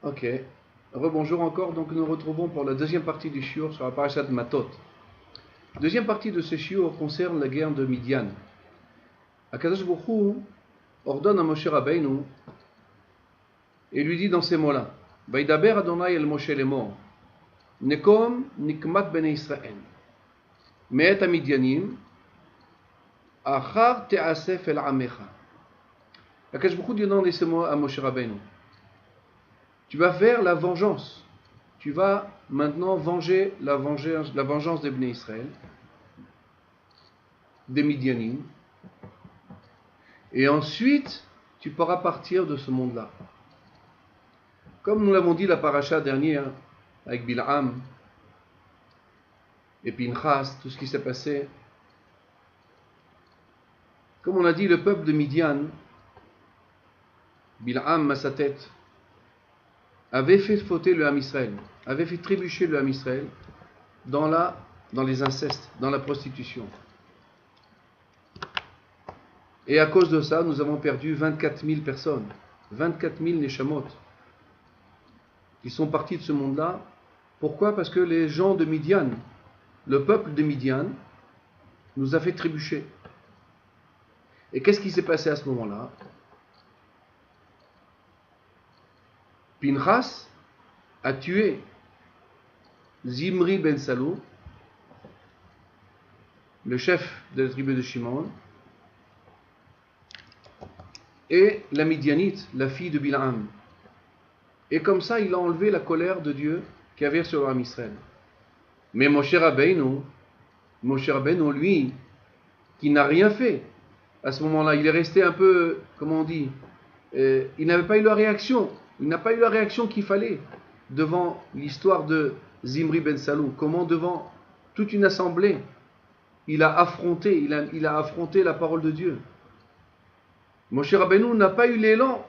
Ok. Rebonjour encore. Donc nous nous retrouvons pour la deuxième partie du shiur sur la parashat Matot. Deuxième partie de ce shiur concerne la guerre de Midian. Akadosh Baruch Hu ordonne à Moshe Rabbeinu et lui dit dans ces mots-là: Vaidaber Adonai el Moshe lemor, Nekom nikmat bnei Israël, me'et Midianim, achar te'asef el amecha. Akadosh Baruch Hu dit dans ces mots à Moshe Rabbeinu: tu vas faire la vengeance. Tu vas maintenant venger la vengeance des Bnei Israël, des Midianim. Et ensuite, tu pourras partir de ce monde-là. Comme nous l'avons dit la paracha dernière, avec Bil'am et Pinchas, tout ce qui s'est passé. Comme on a dit, le peuple de Midian, Bil'am à sa tête, avait fait fauter le Ham Israël, avait fait trébucher le Ham Israël dans les incestes, dans la prostitution. Et à cause de ça, nous avons perdu 24 000 personnes, 24 000 Neshamot, qui sont partis de ce monde-là. Pourquoi? Parce que les gens de Midian, le peuple de Midian, nous a fait trébucher. Et qu'est-ce qui s'est passé à ce moment-là? Pinchas a tué Zimri ben Salou, le chef de la tribu de Shimon, et la Midianite, la fille de Bil'am. Et comme ça, il a enlevé la colère de Dieu qui avait sur l'âme Israël. Mais Moshe Rabbeinu, lui, qui n'a rien fait, à ce moment-là, il est resté un peu, comment on dit, il n'avait pas eu la réaction. Il n'a pas eu la réaction qu'il fallait devant l'histoire de Zimri ben Salou. Comment devant toute une assemblée, il a affronté la parole de Dieu. Moshe Rabbeinu n'a pas eu l'élan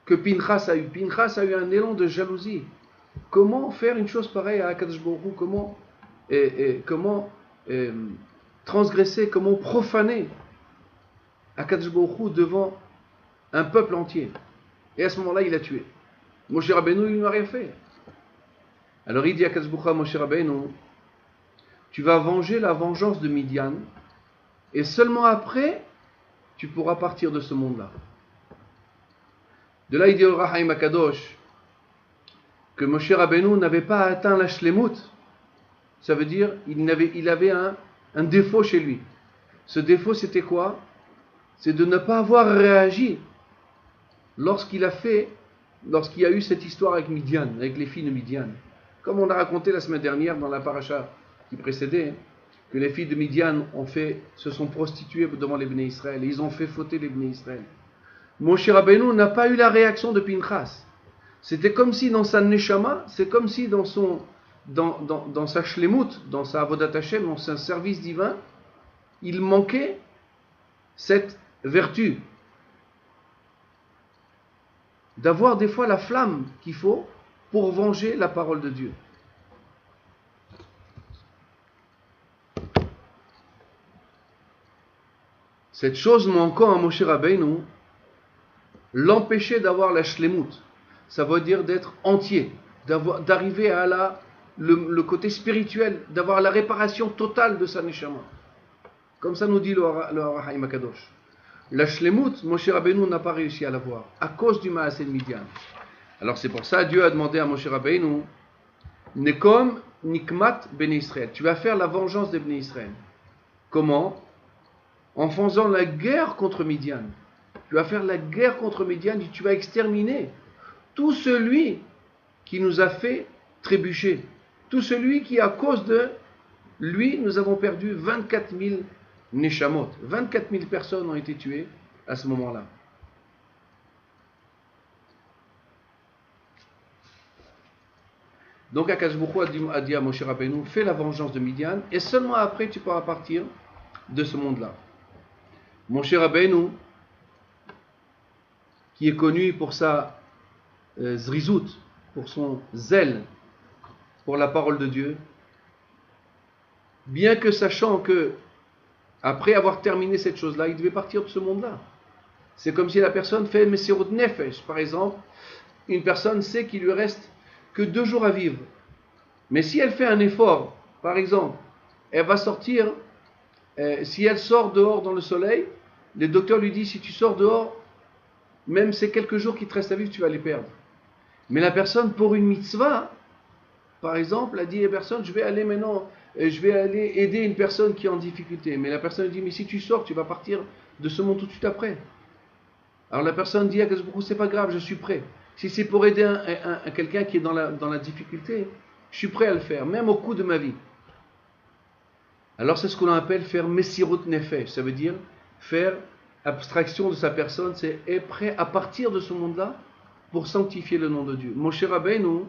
que Pinchas a eu. Pinchas a eu un élan de jalousie. Comment faire une chose pareille à Akadosh Baruch Hu? Comment transgresser, comment profaner Akadosh Baruch Hu devant un peuple entier? Et à ce moment-là, il a tué. Moshe Rabbeinu, il n'a rien fait. Alors il dit à Akadosh Baruch Hu, à Moshe Rabbeinu, tu vas venger la vengeance de Midian, et seulement après, tu pourras partir de ce monde-là. De là, il dit au Rahaim Akadosh que Moshe Rabbeinu n'avait pas atteint la shlemut. Ça veut dire il avait un défaut chez lui. Ce défaut, c'était quoi? C'est de ne pas avoir réagi lorsqu'il y a eu cette histoire avec Midian, avec les filles de Midian. Comme on a raconté la semaine dernière dans la paracha qui précédait, que les filles de Midian se sont prostituées devant les Bnei Israël, et ils ont fait fauter les Bnei Israël. Moshe Rabbeinu n'a pas eu la réaction de Pinchas. C'était comme si dans sa neshama, c'est comme si dans sa shlemut, dans sa avodat Hashem, dans son service divin, il manquait cette vertu d'avoir des fois la flamme qu'il faut pour venger la parole de Dieu. Cette chose manquant à Moshe Rabbeinu l'empêchait d'avoir la shlemut. Ça veut dire d'être entier, d'arriver à le côté spirituel, d'avoir la réparation totale de sa neshama. Comme ça nous dit le Rahaim Akadosh. La shlemut, Moshe Rabbeinu n'a pas réussi à l'avoir, à cause du Maaseh de Midian. Alors c'est pour ça Dieu a demandé à Moshe Rabbeinu, Nekom nikmat bnei Israël. Tu vas faire la vengeance des Bnei Israël. Comment? En faisant la guerre contre Midian. Tu vas faire la guerre contre Midian et tu vas exterminer tout celui qui nous a fait trébucher. Tout celui qui, à cause de lui, nous avons perdu 24 000 Neshamot. 24 000 personnes ont été tuées à ce moment-là. Donc Akadosh Baruch Hu a dit à Moshe Rabbeinu, fais la vengeance de Midian et seulement après tu pourras partir de ce monde-là. Moshe Rabbeinu, qui est connu pour sa zrizout, pour son zèle pour la parole de Dieu, bien que sachant que après avoir terminé cette chose-là, il devait partir de ce monde-là. C'est comme si la personne fait Messirut Nefesh, par exemple, une personne sait qu'il lui reste que 2 jours à vivre. Mais si elle fait un effort, par exemple, elle va sortir, si elle sort dehors dans le soleil, les docteurs lui disent, si tu sors dehors, même ces quelques jours qui te restent à vivre, tu vas les perdre. Mais la personne, pour une mitzvah, par exemple, a dit à personne, je vais aller maintenant, je vais aller aider une personne qui est en difficulté. Mais la personne dit, mais si tu sors, tu vas partir de ce monde tout de suite après. Alors la personne dit, c'est pas grave, je suis prêt. Si c'est pour aider quelqu'un qui est dans la difficulté, je suis prêt à le faire, même au coût de ma vie. Alors c'est ce qu'on appelle faire Messirut Nefesh, ça veut dire faire abstraction de sa personne, c'est être prêt à partir de ce monde-là pour sanctifier le nom de Dieu. Moshe Rabbeinu,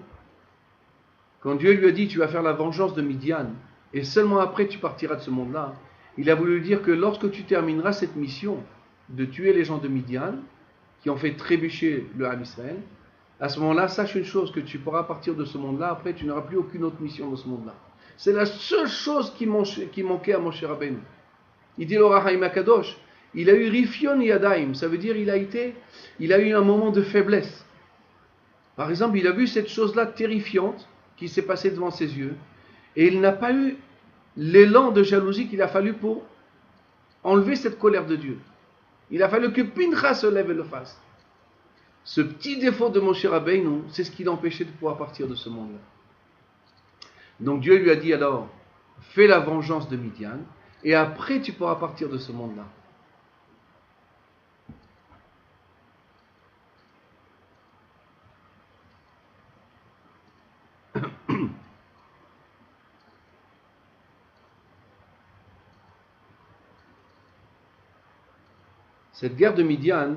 quand Dieu lui a dit tu vas faire la vengeance de Midian, et seulement après tu partiras de ce monde-là, il a voulu dire que lorsque tu termineras cette mission de tuer les gens de Midian, qui ont fait trébucher le Ham Israël, à ce moment-là, sache une chose, que tu pourras partir de ce monde-là, après tu n'auras plus aucune autre mission dans ce monde-là. C'est la seule chose qui manquait à Moshe Rabbeinu. Il dit l'Or HaChaim HaKadosh, il a eu Rifion Yadaim, ça veut dire il a eu un moment de faiblesse. Par exemple, il a vu cette chose-là terrifiante qui s'est passée devant ses yeux, et il n'a pas eu l'élan de jalousie qu'il a fallu pour enlever cette colère de Dieu. Il a fallu que Pinchas se lève et le fasse. Ce petit défaut de Moshe Rabbeinu, c'est ce qui l'empêchait de pouvoir partir de ce monde-là. Donc Dieu lui a dit alors, fais la vengeance de Midian, et après tu pourras partir de ce monde-là. Cette guerre de Midian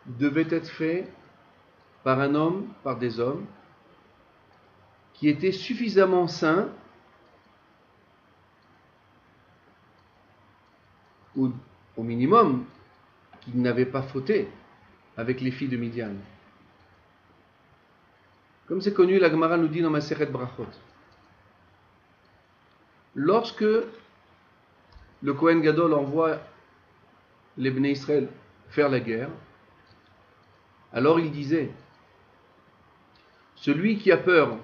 devait être faite par un homme, par des hommes, qui étaient suffisamment saints, ou au minimum, qui n'avaient pas fauté avec les filles de Midian. Comme c'est connu, la Gemara nous dit dans Masechet Brachot, lorsque le Kohen Gadol envoie les Bnei Israël faire la guerre, alors il disait, celui qui a peur,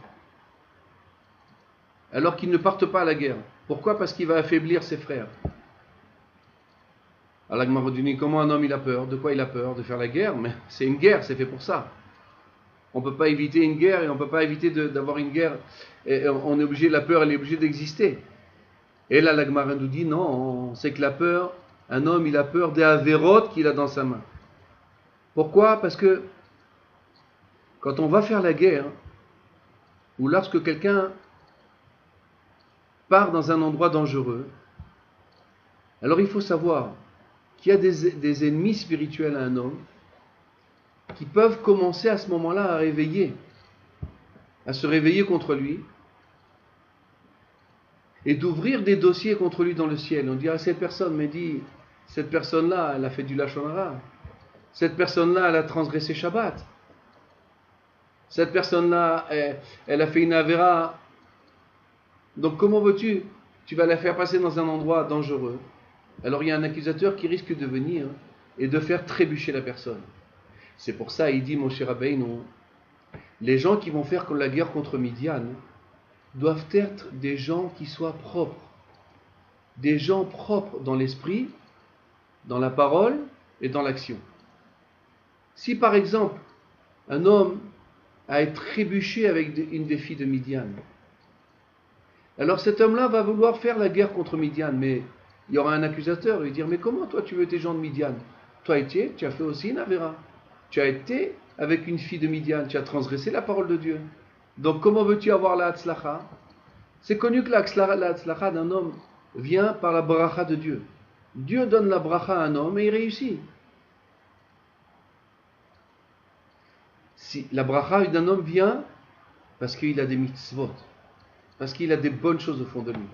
alors qu'il ne parte pas à la guerre. Pourquoi? Parce qu'il va affaiblir ses frères. Alors la Gemara dit, comment un homme il a peur? De quoi il a peur? De faire la guerre? Mais c'est une guerre, c'est fait pour ça. On ne peut pas éviter une guerre et on ne peut pas éviter d'avoir une guerre. Et on est obligé, la peur elle est obligée d'exister. Et là la Gemara nous dit, non, c'est que la peur, un homme il a peur des avérotes qu'il a dans sa main. Pourquoi? Parce que quand on va faire la guerre, ou lorsque quelqu'un part dans un endroit dangereux, alors il faut savoir qu'il y a des ennemis spirituels à un homme qui peuvent commencer à ce moment-là à se réveiller contre lui et d'ouvrir des dossiers contre lui dans le ciel. On dira, cette personne me dit, cette personne-là, elle a fait du Lachon Hara. Cette personne-là, elle a transgressé Shabbat. Cette personne-là, elle a fait une Avera. Donc comment veux-tu? Tu vas la faire passer dans un endroit dangereux. Alors il y a un accusateur qui risque de venir et de faire trébucher la personne. C'est pour ça, il dit, Moshe Rabbeinu, les gens qui vont faire la guerre contre Midian doivent être des gens qui soient propres. Des gens propres dans l'esprit, dans la parole et dans l'action. Si par exemple, un homme a été trébuché avec une des filles de Midian, alors cet homme-là va vouloir faire la guerre contre Midian, mais il y aura un accusateur, il va dire, mais comment toi tu veux tes gens de Midian? Toi tu as fait aussi une Avera. Tu as été avec une fille de Midian, tu as transgressé la parole de Dieu. Donc comment veux-tu avoir la Hatzlacha? C'est connu que la Hatzlacha d'un homme vient par la bracha de Dieu. Dieu donne la bracha à un homme et il réussit. Si la bracha d'un homme vient parce qu'il a des mitzvot, parce qu'il a des bonnes choses au fond de lui.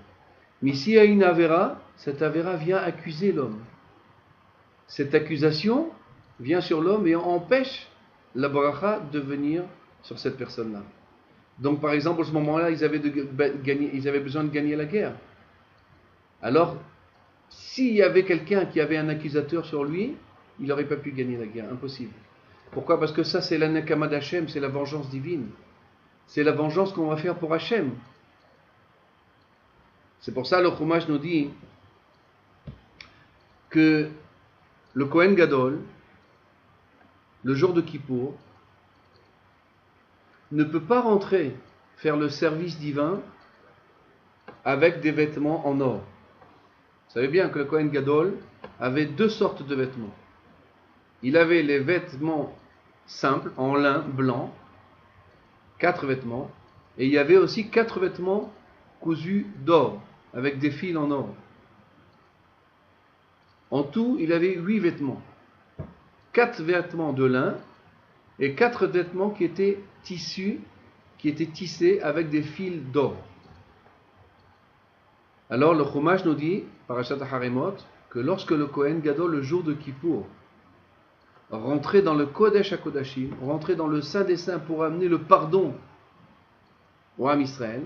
Mais s'il y a une Avera, cette Avera vient accuser l'homme. Cette accusation vient sur l'homme et empêche la bracha de venir sur cette personne-là. Donc par exemple, à ce moment-là, ils avaient besoin de gagner la guerre. Alors, s'il y avait quelqu'un qui avait un accusateur sur lui, il n'aurait pas pu gagner la guerre, impossible. Pourquoi? Parce que ça, c'est la Nakama d'Hachem, c'est la vengeance divine. C'est la vengeance qu'on va faire pour Hachem. C'est pour ça le Chumash nous dit que le Kohen Gadol, le jour de Kippour, ne peut pas rentrer faire le service divin avec des vêtements en or. Vous savez bien que le Kohen Gadol avait deux sortes de vêtements. Il avait les vêtements simples, en lin blanc, 4 vêtements, et il y avait aussi 4 vêtements cousus d'or, avec des fils en or. En tout, il avait 8 vêtements. 4 vêtements de lin et 4 vêtements qui étaient tissés avec des fils d'or. Alors le Chumash nous dit, Parashat Haremot, que lorsque le Kohen Gadol, le jour de Kippour, rentrait dans le Kodesh HaKodashim, rentrait dans le Saint des Saints pour amener le pardon au Ham Israël,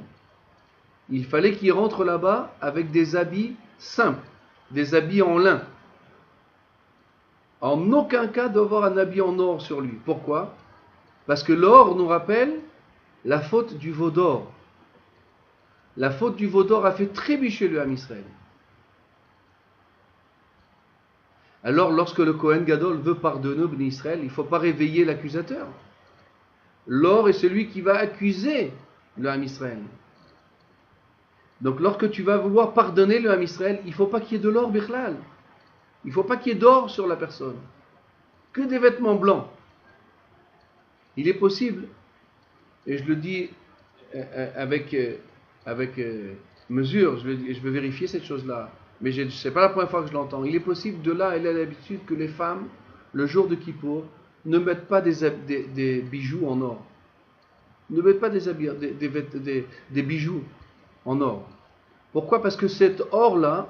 il fallait qu'il rentre là-bas avec des habits simples, des habits en lin. En aucun cas d'avoir un habit en or sur lui. Pourquoi? Parce que l'or nous rappelle la faute du veau d'or. La faute du veau d'or a fait trébucher le Ham Israël. Alors lorsque le Kohen Gadol veut pardonner au Bnei Israël, il ne faut pas réveiller l'accusateur. L'or est celui qui va accuser le Ham Israël. Donc lorsque tu vas vouloir pardonner le Ham Israël, il ne faut pas qu'il y ait de l'or bichlal. Il ne faut pas qu'il y ait d'or sur la personne. Que des vêtements blancs. Il est possible, et je le dis avec mesure, je vais vérifier cette chose-là, mais ce n'est pas la première fois que je l'entends. Il est possible, de là, elle a l'habitude que les femmes, le jour de Kippour, ne mettent pas des bijoux en or. Ne mettent pas des bijoux en or. Pourquoi? Parce que cet or-là,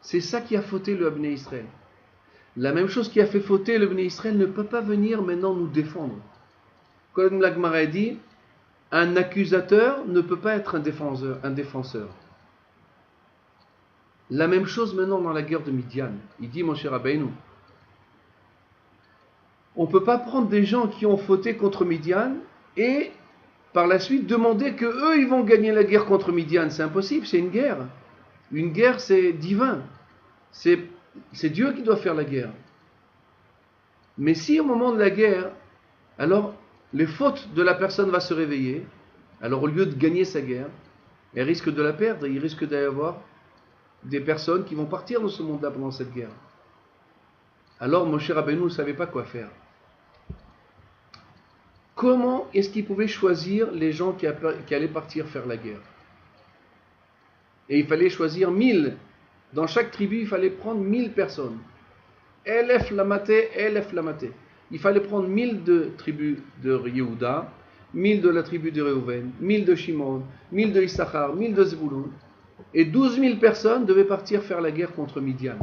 c'est ça qui a fauté le Bnei Israël. La même chose qui a fait fauter le Bnei Israël ne peut pas venir maintenant nous défendre. Comme la Gemara dit, un accusateur ne peut pas être un défenseur. La même chose maintenant dans la guerre de Midian. Il dit, mon cher Rabbeinu, on ne peut pas prendre des gens qui ont fauté contre Midian et par la suite demander que eux ils vont gagner la guerre contre Midian. C'est impossible, c'est une guerre. Une guerre, c'est divin. C'est Dieu qui doit faire la guerre. Mais si au moment de la guerre, alors les fautes de la personne vont se réveiller, alors au lieu de gagner sa guerre, elle risque de la perdre. Il risque d'y avoir des personnes qui vont partir de ce monde-là pendant cette guerre. Alors Moshe Rabbeinu ne savait pas quoi faire. Comment est-ce qu'il pouvait choisir les gens qui allaient partir faire la guerre? Et il fallait choisir 1000. Dans chaque tribu, il fallait prendre 1000 personnes. Elef Lamaté. Il fallait prendre 1000 de tribus de Yehuda, 1000 de la tribu de Reuven, 1000 de Shimon, 1000 de Issachar, 1000 de Zebulun. Et 12 000 personnes devaient partir faire la guerre contre Midian.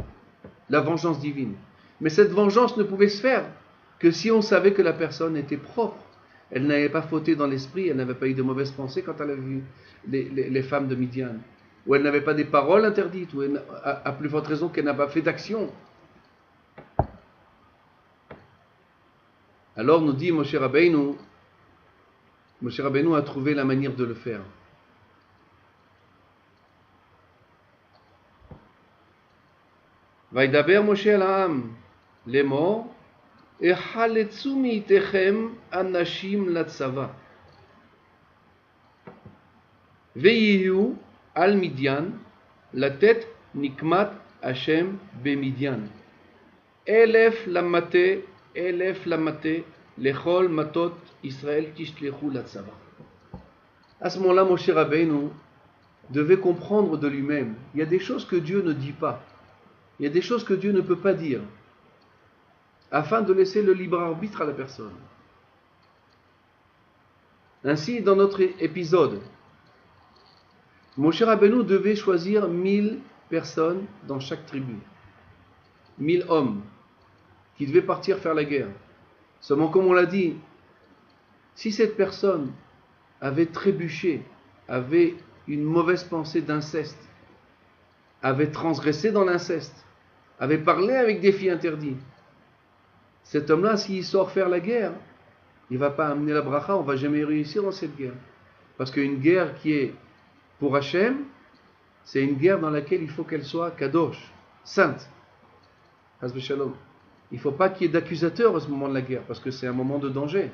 La vengeance divine. Mais cette vengeance ne pouvait se faire que si on savait que la personne était propre. Elle n'avait pas fauté dans l'esprit, elle n'avait pas eu de mauvaises pensées quand elle avait vu les femmes de Midian. Ou elle n'avait pas des paroles interdites, ou à plus forte raison qu'elle n'a pas fait d'action. Alors nous dit Moshe Rabbeinu a trouvé la manière de le faire. Vaidaber Moshe al Ha'am lemor echaletzu miitechem anashim latzava veyihu al Midian la tête nikmat Hashem be Midian elef lamate lechol matot Israël tishlechu latzava. À ce moment-là, Moshe Rabbeinu devait comprendre de lui-même. Il y a des choses que Dieu ne dit pas. Il y a des choses que Dieu ne peut pas dire, afin de laisser le libre arbitre à la personne. Ainsi, dans notre épisode, Moshe Rabbeinu devait choisir 1000 personnes dans chaque tribu. 1000 hommes qui devaient partir faire la guerre. Seulement, comme on l'a dit, si cette personne avait trébuché, avait une mauvaise pensée d'inceste, avait transgressé dans l'inceste, avait parlé avec des filles interdites, cet homme-là, s'il sort faire la guerre, il ne va pas amener la bracha, on ne va jamais réussir dans cette guerre. Parce qu'une guerre qui est pour Hachem, c'est une guerre dans laquelle il faut qu'elle soit kadosh, sainte. Hasbe shalom. Il ne faut pas qu'il y ait d'accusateurs à ce moment de la guerre, parce que c'est un moment de danger.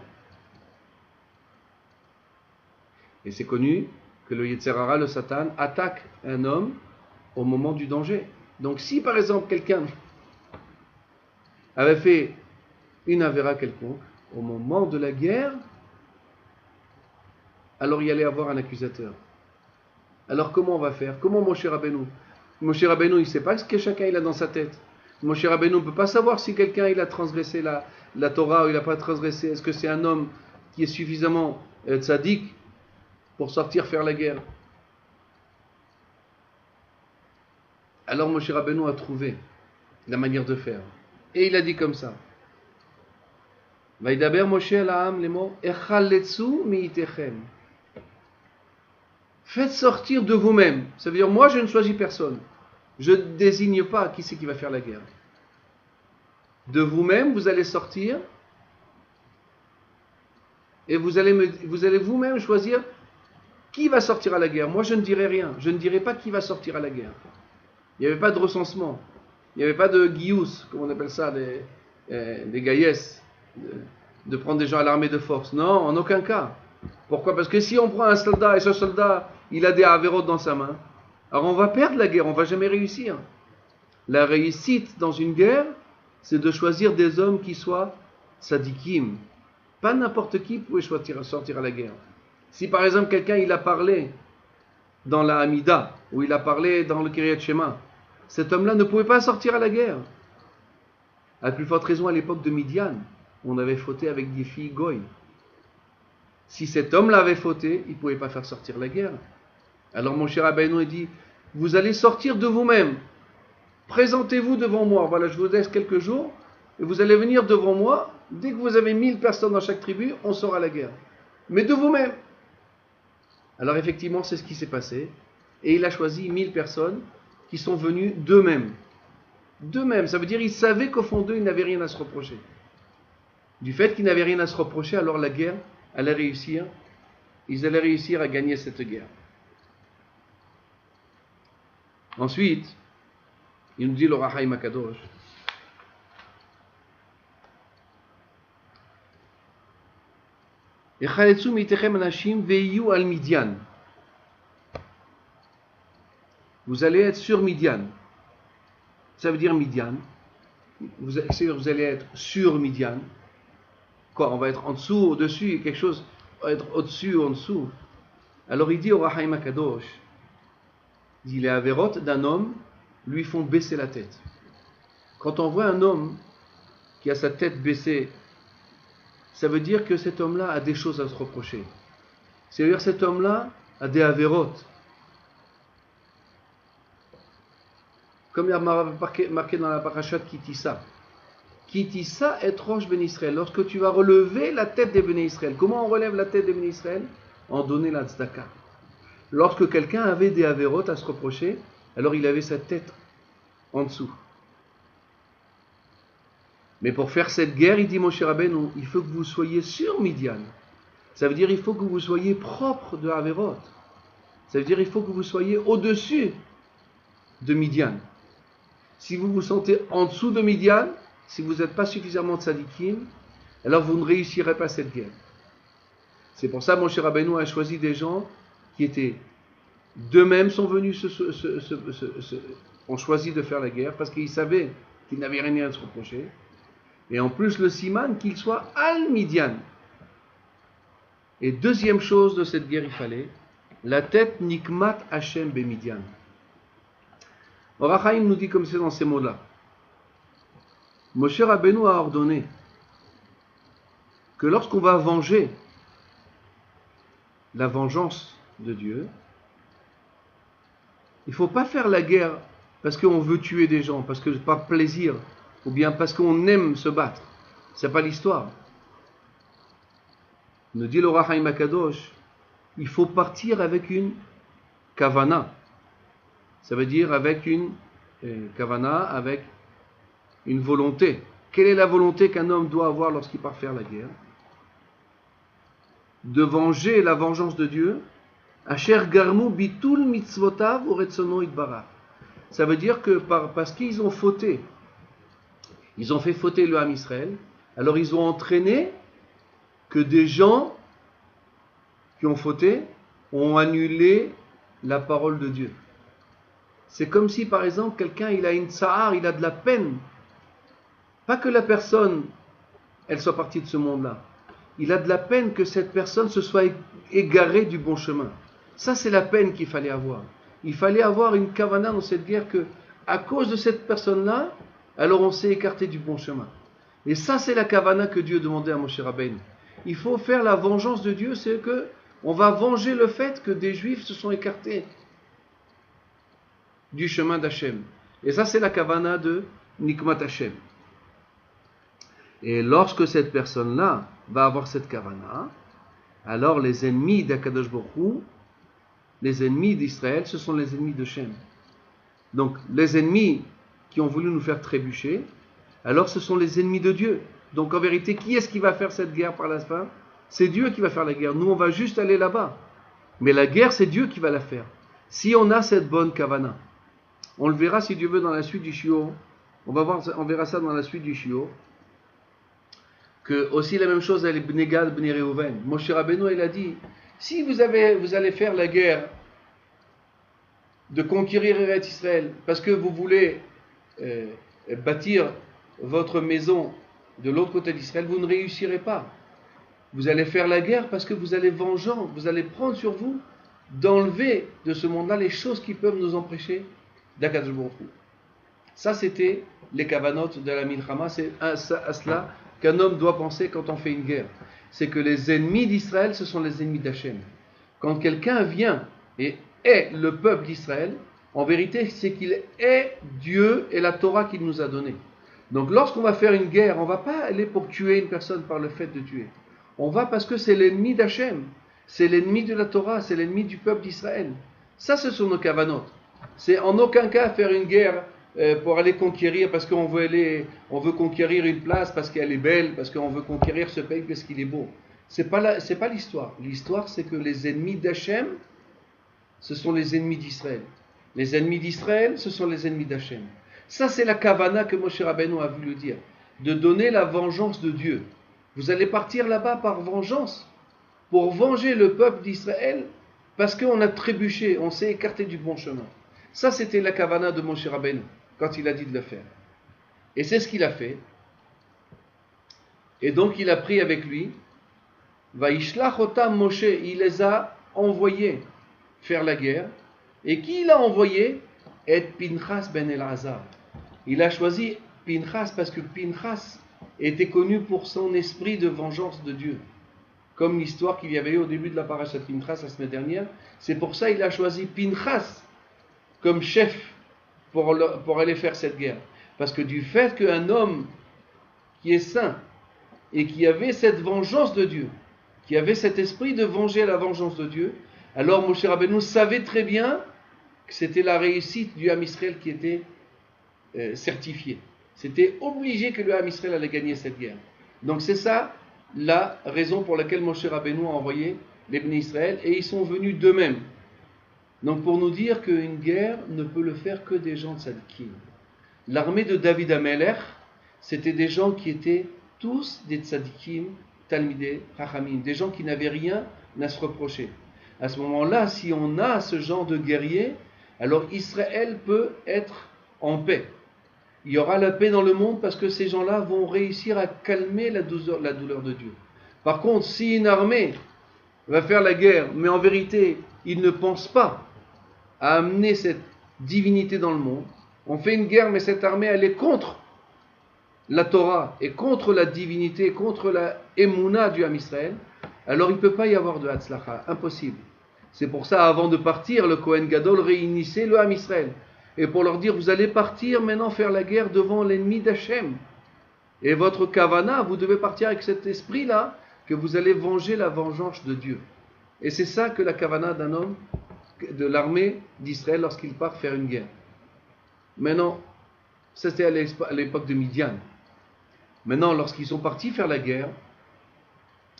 Et c'est connu que le Yetzer Hara, le Satan, attaque un homme au moment du danger. Donc si par exemple quelqu'un avait fait une avéra quelconque, au moment de la guerre, alors il y allait avoir un accusateur. Alors comment on va faire? Comment Moshe Rabbeinu? Moshe Rabbeinu, il ne sait pas ce que chacun il a dans sa tête. Moshe Rabbeinu ne peut pas savoir si quelqu'un il a transgressé la Torah ou il n'a pas transgressé. Est-ce que c'est un homme qui est suffisamment tzaddik pour sortir faire la guerre? Alors Moshe Rabbeinu a trouvé la manière de faire. Et il a dit comme ça. Vaïdaber Moshe Alaam les mots Echaletsu miitechem. Faites sortir de vous-même. Ça veut dire, moi je ne choisis personne. Je ne désigne pas qui c'est qui va faire la guerre. De vous-même, vous allez sortir et vous allez vous-même choisir qui va sortir à la guerre. Moi je ne dirai rien. Je ne dirai pas qui va sortir à la guerre. Il n'y avait pas de recensement. Il n'y avait pas de guious, comme on appelle ça, des gaïesses, de prendre des gens à l'armée de force. Non, en aucun cas. Pourquoi? Parce que si on prend un soldat et ce soldat, il a des avérotes dans sa main, alors on va perdre la guerre, on ne va jamais réussir. La réussite dans une guerre, c'est de choisir des hommes qui soient sadikim. Pas n'importe qui pouvait sortir à la guerre. Si par exemple quelqu'un il a parlé dans la Hamida, ou il a parlé dans le Kiryat Shema, cet homme-là ne pouvait pas sortir à la guerre. À la plus forte raison à l'époque de Midian, on avait fauté avec des filles goy. Si cet homme-là avait fauté, il ne pouvait pas faire sortir la guerre. Alors mon cher Rabbeinu dit, vous allez sortir de vous-même. Présentez-vous devant moi. Voilà, je vous laisse quelques jours, et vous allez venir devant moi. Dès que vous avez 1000 personnes dans chaque tribu, on sort à la guerre. Mais de vous-même. Alors effectivement, c'est ce qui s'est passé. Et il a choisi 1000 personnes qui sont venues d'eux-mêmes. D'eux-mêmes, ça veut dire qu'ils savaient qu'au fond d'eux, ils n'avaient rien à se reprocher. Du fait qu'ils n'avaient rien à se reprocher, alors la guerre allait réussir. Ils allaient réussir à gagner cette guerre. Ensuite, il nous dit le Rahaim Akadosh. Echaletsu mitechem anashim veyu al Midian. Vous allez être sur Midian. Ça veut dire Midian. Vous allez être sur Midian. Quoi? On va être en dessous, au-dessus, quelque chose, on va être au-dessus ou en dessous. Alors il dit au Rahaim Akadosh, il dit les avérotes d'un homme lui font baisser la tête. Quand on voit un homme qui a sa tête baissée, ça veut dire que cet homme-là a des choses à se reprocher. C'est-à-dire que cet homme-là a des avérotes. Comme il y a marqué dans la parashat Kitissa. Kitissa et Rosh Ben Israël. Lorsque tu vas relever la tête des Ben Israël. Comment on relève la tête des Ben Israël? En donner la tzedaka. Lorsque quelqu'un avait des avérotes à se reprocher, alors il avait sa tête en dessous. Mais pour faire cette guerre, il dit Moshe Rabbeinu, il faut que vous soyez sur Midian. Ça veut dire il faut que vous soyez propre de avérotes. Ça veut dire il faut que vous soyez au-dessus de Midian. Si vous vous sentez en dessous de Midian, si vous n'êtes pas suffisamment tzadikim, alors vous ne réussirez pas cette guerre. C'est pour ça que Moshe Rabbeinu a choisi des gens qui étaient d'eux-mêmes sont venus ont choisi de faire la guerre parce qu'ils savaient qu'ils n'avaient rien à se reprocher. Et en plus le siman qu'il soit al-Midian. Et deuxième chose de cette guerre, il fallait la tête Nikmat Hashem Bemidian. Or Haïm nous dit comme c'est dans ces mots-là. Moshe Rabbeinu a ordonné que lorsqu'on va venger la vengeance de Dieu, il ne faut pas faire la guerre parce qu'on veut tuer des gens, parce que par plaisir, ou bien parce qu'on aime se battre. Ce n'est pas l'histoire. Nous dit le Rahaim Akadosh, il faut partir avec une kavana. Ça veut dire avec une kavana, avec une volonté. Quelle est la volonté qu'un homme doit avoir lorsqu'il part faire la guerre? De venger la vengeance de Dieu. Asher garmu bitul mitzvotav uretzono itbarach. Ça veut dire que parce qu'ils ont fauté, ils ont fait fauter le Ham Israël, alors ils ont entraîné que des gens qui ont fauté ont annulé la parole de Dieu. C'est comme si par exemple quelqu'un il a une tsahar, il a de la peine. Pas que la personne elle soit partie de ce monde-là. Il a de la peine que cette personne se soit égarée du bon chemin. Ça c'est la peine qu'il fallait avoir. Il fallait avoir une kavana dans cette guerre que à cause de cette personne-là, alors on s'est écarté du bon chemin. Et ça c'est la kavana que Dieu demandait à Moshe Rabbeinu. Il faut faire la vengeance de Dieu, c'est que on va venger le fait que des Juifs se sont écartés du chemin d'Hachem. Et ça, c'est la kavana de Nikmat Hachem. Et lorsque cette personne-là va avoir cette kavana, alors les ennemis d'Akadosh Baruch Hu, les ennemis d'Israël, ce sont les ennemis de Shem. Donc, les ennemis qui ont voulu nous faire trébucher, alors ce sont les ennemis de Dieu. Donc, en vérité, qui est-ce qui va faire cette guerre par la fin? C'est Dieu qui va faire la guerre. Nous, on va juste aller là-bas. Mais la guerre, c'est Dieu qui va la faire. Si on a cette bonne kavana. On le verra si Dieu veut dans la suite du shiur. On verra ça dans la suite du shiur. Que aussi la même chose avec Bnei Gad, Bnei Reuven. Moshe Rabbeinu, il a dit, si vous allez faire la guerre de conquérir Eretz Israël, parce que vous voulez bâtir votre maison de l'autre côté d'Israël, vous ne réussirez pas. Vous allez faire la guerre parce que vous allez prendre sur vous d'enlever de ce monde-là les choses qui peuvent nous empêcher d'Akadosh Baruch Hu. Ça, c'était les kavanotes de la Milchama. C'est à cela qu'un homme doit penser quand on fait une guerre. C'est que les ennemis d'Israël, ce sont les ennemis d'Hachem. Quand quelqu'un vient et est le peuple d'Israël, en vérité, c'est qu'il est Dieu et la Torah qu'il nous a donnée. Donc, lorsqu'on va faire une guerre, on ne va pas aller pour tuer une personne par le fait de tuer. On va parce que c'est l'ennemi d'Hachem. C'est l'ennemi de la Torah, c'est l'ennemi du peuple d'Israël. Ça, ce sont nos kavanotes. C'est en aucun cas faire une guerre pour aller conquérir, parce qu'on veut conquérir une place parce qu'elle est belle, parce qu'on veut conquérir ce pays parce qu'il est beau. C'est pas l'histoire. L'histoire, c'est que les ennemis d'Hachem, ce sont les ennemis d'Israël. Les ennemis d'Israël, ce sont les ennemis d'Hachem. Ça, c'est la kavana que Moshe Rabbeinu a voulu dire, de donner la vengeance de Dieu. Vous allez partir là-bas par vengeance, pour venger le peuple d'Israël, parce qu'on a trébuché, on s'est écarté du bon chemin. Ça, c'était la kavana de Moshe Rabbeinu, quand il a dit de le faire. Et c'est ce qu'il a fait. Et donc, il a pris avec lui, Vaishlach otam Moshe, il les a envoyés faire la guerre. Et qui il a envoyé? Et Pinchas ben Elazar. Il a choisi Pinchas parce que Pinchas était connu pour son esprit de vengeance de Dieu. Comme l'histoire qu'il y avait eu au début de la parashat Pinchas la semaine dernière. C'est pour ça qu'il a choisi Pinchas comme chef pour aller faire cette guerre. Parce que du fait qu'un homme qui est saint et qui avait cette vengeance de Dieu, qui avait cet esprit de venger la vengeance de Dieu, alors Moshe Rabbeinu savait très bien que c'était la réussite du Ham Israël qui était certifiée. C'était obligé que le Ham Israël allait gagner cette guerre. Donc c'est ça la raison pour laquelle Moshe Rabbeinu a envoyé les Bnei Israël, et ils sont venus d'eux-mêmes. Donc pour nous dire qu'une guerre ne peut le faire que des gens de tzadikim. L'armée de David Amelech, c'était des gens qui étaient tous des tzadikim, talmidei, chachamim, des gens qui n'avaient rien à se reprocher. À ce moment-là, si on a ce genre de guerrier, alors Israël peut être en paix. Il y aura la paix dans le monde parce que ces gens-là vont réussir à calmer la douleur de Dieu. Par contre, si une armée va faire la guerre, mais en vérité, il ne pense pas à amener cette divinité dans le monde, on fait une guerre, mais cette armée, elle est contre la Torah et contre la divinité, contre la Emouna du Ham Israël, alors il ne peut pas y avoir de Hatzlacha, impossible. C'est pour ça, avant de partir, le Kohen Gadol réunissait le Ham Israël. Et pour leur dire, vous allez partir maintenant faire la guerre devant l'ennemi d'Hachem. Et votre kavana, vous devez partir avec cet esprit-là, que vous allez venger la vengeance de Dieu. Et c'est ça que la kavana d'un homme, de l'armée d'Israël, lorsqu'il part faire une guerre. Maintenant, ça c'était à l'époque de Midian. Maintenant, lorsqu'ils sont partis faire la guerre,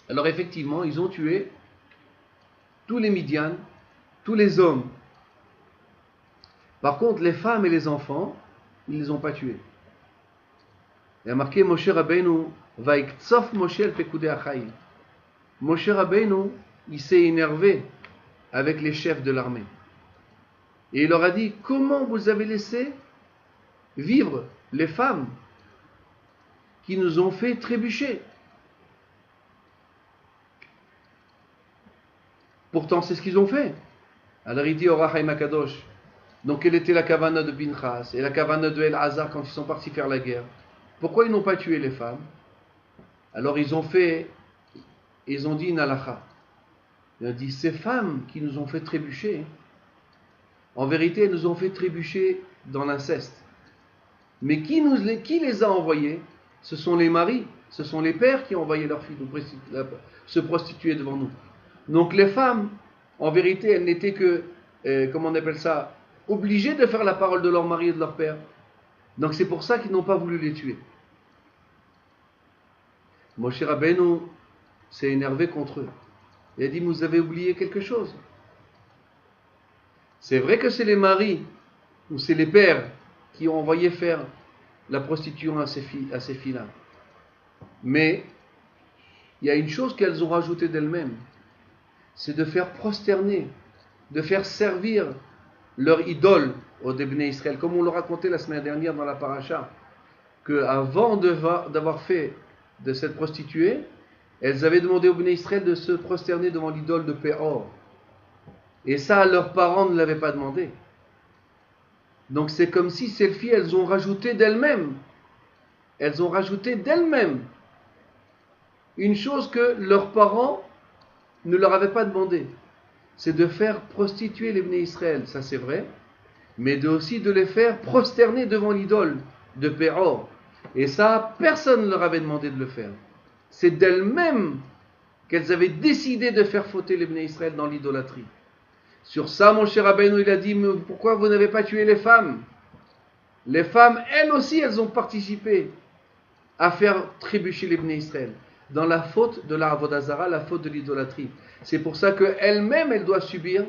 alors effectivement, ils ont tué tous les Midian, tous les hommes. Par contre, les femmes et les enfants, ils ne les ont pas tués. Il y a marqué Moshe Rabbeinu, Vaiktsof Moshe el Pekudei Achaim. Moshe Rabbeinu, il s'est énervé avec les chefs de l'armée. Et il leur a dit, comment vous avez laissé vivre les femmes qui nous ont fait trébucher? Pourtant, c'est ce qu'ils ont fait. Alors il dit au Rachaim Akadosh, donc quelle était la kavana de Pinchas et la kavana de El-Hazar quand ils sont partis faire la guerre? Pourquoi ils n'ont pas tué les femmes? Alors ils ont dit une halakha. Ils ont dit, ces femmes qui nous ont fait trébucher, en vérité, elles nous ont fait trébucher dans l'inceste. Mais qui les a envoyées? Ce sont les maris, ce sont les pères qui ont envoyé leurs filles se prostituer devant nous. Donc les femmes, en vérité, elles n'étaient que, comment on appelle ça, obligées de faire la parole de leur mari et de leur père. Donc c'est pour ça qu'ils n'ont pas voulu les tuer. Moshe Rabbeinu s'est énervé contre eux. Il a dit, vous avez oublié quelque chose. C'est vrai que c'est les maris ou c'est les pères qui ont envoyé faire la prostitution à ces filles-là. Mais il y a une chose qu'elles ont rajoutée d'elles-mêmes, c'est de faire prosterner, de faire servir leur idole au Bnei Israël. Comme on le racontait la semaine dernière dans la paracha, qu'avant d'avoir fait de cette prostituée, elles avaient demandé au Bnei Israël de se prosterner devant l'idole de Péor. Et ça, leurs parents ne l'avaient pas demandé. Donc c'est comme si ces filles, elles ont rajouté d'elles-mêmes. Elles ont rajouté d'elles-mêmes une chose que leurs parents ne leur avaient pas demandé. C'est de faire prostituer les Bnei Israël, ça c'est vrai, mais aussi de les faire prosterner devant l'idole de Péor. Et ça, personne ne leur avait demandé de le faire. C'est d'elles-mêmes qu'elles avaient décidé de faire fauter les Bnei Israël dans l'idolâtrie. Sur ça, mon cher Rabbeinu, il a dit, mais pourquoi vous n'avez pas tué les femmes? Les femmes, elles aussi, elles ont participé à faire trébucher les Bnei Israël dans la faute de la Avodah Zara, la faute de l'idolâtrie. C'est pour ça qu'elles-mêmes, elles doivent subir,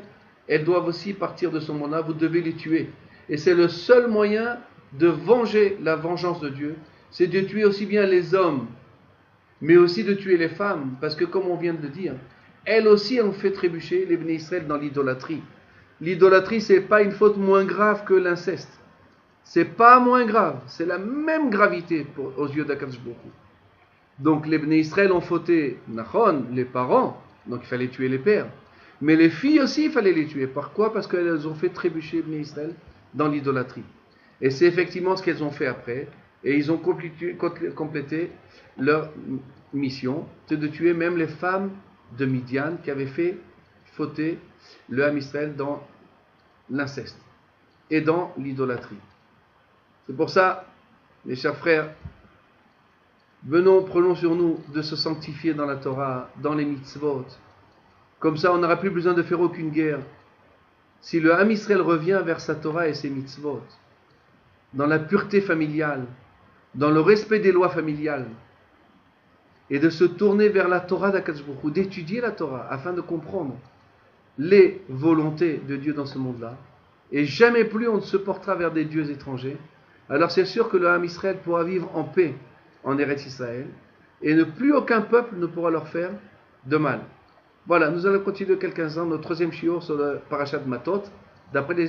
elles doivent aussi partir de ce moment-là, vous devez les tuer. Et c'est le seul moyen de venger la vengeance de Dieu, c'est de tuer aussi bien les hommes, mais aussi de tuer les femmes, parce que comme on vient de le dire, elles aussi ont fait trébucher les Bnei Israël dans l'idolâtrie. L'idolâtrie, c'est pas une faute moins grave que l'inceste. C'est pas moins grave, c'est la même gravité aux yeux d'Akadosh Baruch Hu. Donc les Bnei Israël ont fauté Nachon, les parents, donc il fallait tuer les pères. Mais les filles aussi, il fallait les tuer. Pourquoi? Parce qu'elles ont fait trébucher les Bnei Israël dans l'idolâtrie. Et c'est effectivement ce qu'elles ont fait après. Et ils ont complété leur mission, c'est de tuer même les femmes de Midian qui avaient fait fauter le Ham Israël dans l'inceste et dans l'idolâtrie. C'est pour ça, mes chers frères, prenons sur nous de se sanctifier dans la Torah, dans les mitzvot. Comme ça, on n'aura plus besoin de faire aucune guerre. Si le Ham Israël revient vers sa Torah et ses mitzvot, dans la pureté familiale, dans le respect des lois familiales, et de se tourner vers la Torah d'Akadosh Baruch Hu, d'étudier la Torah afin de comprendre les volontés de Dieu dans ce monde-là, et jamais plus on ne se portera vers des dieux étrangers, alors c'est sûr que le Ham Israël pourra vivre en paix en Eretz Israël, et plus aucun peuple ne pourra leur faire de mal. Voilà, nous allons continuer quelques instants notre troisième shiur sur le parashat Matot, d'après les